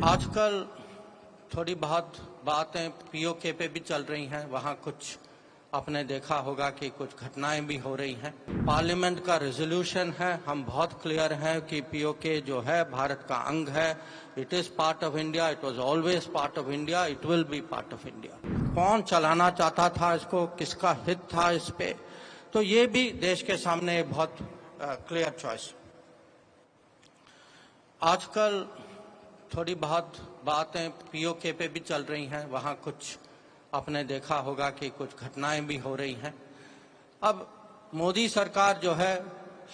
आजकल थोड़ी बहुत बातें पीओके पे भी चल रही हैं। वहाँ कुछ आपने देखा होगा कि कुछ घटनाएं भी हो रही हैं। पार्लियामेंट का रेजोल्यूशन है, हम बहुत क्लियर हैं कि पीओके जो है भारत का अंग है। It is part of India, it was always part of India, it will be part of India. कौन चलाना चाहता था इसको, किसका हित था इस पे, तो ये भी देश के सामने एक बहुत क्लियर चॉइस। आजकल थोड़ी बहुत बातें पीओके पे भी चल रही हैं। वहाँ कुछ आपने देखा होगा कि कुछ घटनाएं भी हो रही हैं। अब मोदी सरकार जो है,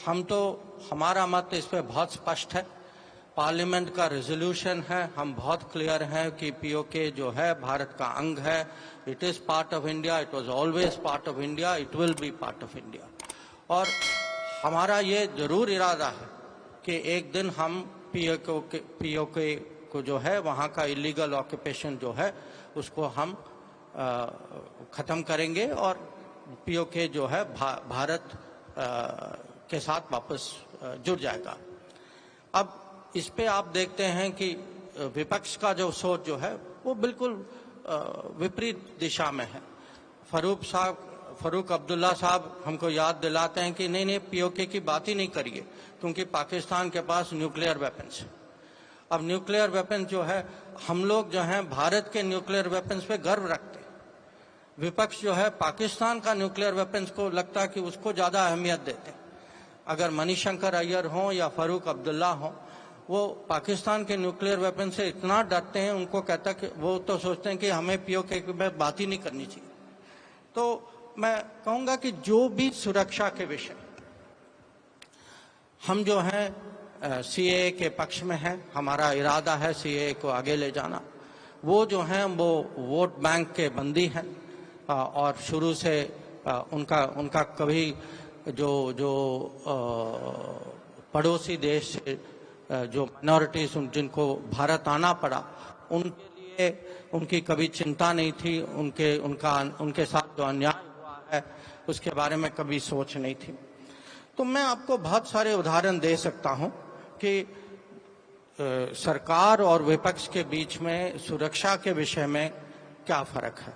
हमारा मत इस पे बहुत स्पष्ट है। पार्लियामेंट का रेजोल्यूशन है, हम बहुत क्लियर हैं कि पीओके जो है भारत का अंग है। It is part of India, it was always part of India, it will be part of India. और हमारा ये जरूर इरादा है कि एक दिन हम पीओके को जो है वहाँ का इलीगल ऑक्यूपेशन जो है उसको हम खत्म करेंगे और पीओके जो है भारत के साथ वापस जुड़ जाएगा। अब इस पे आप देखते हैं कि विपक्ष का जो सोच जो है वो बिल्कुल विपरीत दिशा में है। फारूक अब्दुल्ला साहब हमको याद दिलाते हैं कि नहीं पीओके की बात ही नहीं करिए क्योंकि पाकिस्तान के पास न्यूक्लियर वेपन्स है। अब न्यूक्लियर वेपन्स जो है, हम लोग जो हैं भारत के न्यूक्लियर वेपन्स पे गर्व रखते हैं। विपक्ष जो है पाकिस्तान का न्यूक्लियर वेपन्स को लगता है कि उसको ज्यादा अहमियत देते हैं। अगर मणिशंकर अय्यर हो या फारूक अब्दुल्ला हो, वो पाकिस्तान के न्यूक्लियर वेपन से इतना डरते हैं, उनको कहता कि वो तो सोचते हैं कि हमें पीओके में बात ही नहीं करनी चाहिए। तो मैं कहूंगा कि जो भी सुरक्षा के विषय हम जो हैं सीएए के पक्ष में है, हमारा इरादा है सीएए को आगे ले जाना। वो जो हैं वो वोट बैंक के बंदी हैं और शुरू से उनका कभी जो पड़ोसी देश से जो माइनॉरिटीज जिनको भारत आना पड़ा, उनके लिए उनकी कभी चिंता नहीं थी। उनके साथ जो अन्याय हुआ है उसके बारे में कभी सोच नहीं थी। तो मैं आपको बहुत सारे उदाहरण दे सकता हूं कि सरकार और विपक्ष के बीच में सुरक्षा के विषय में क्या फर्क है।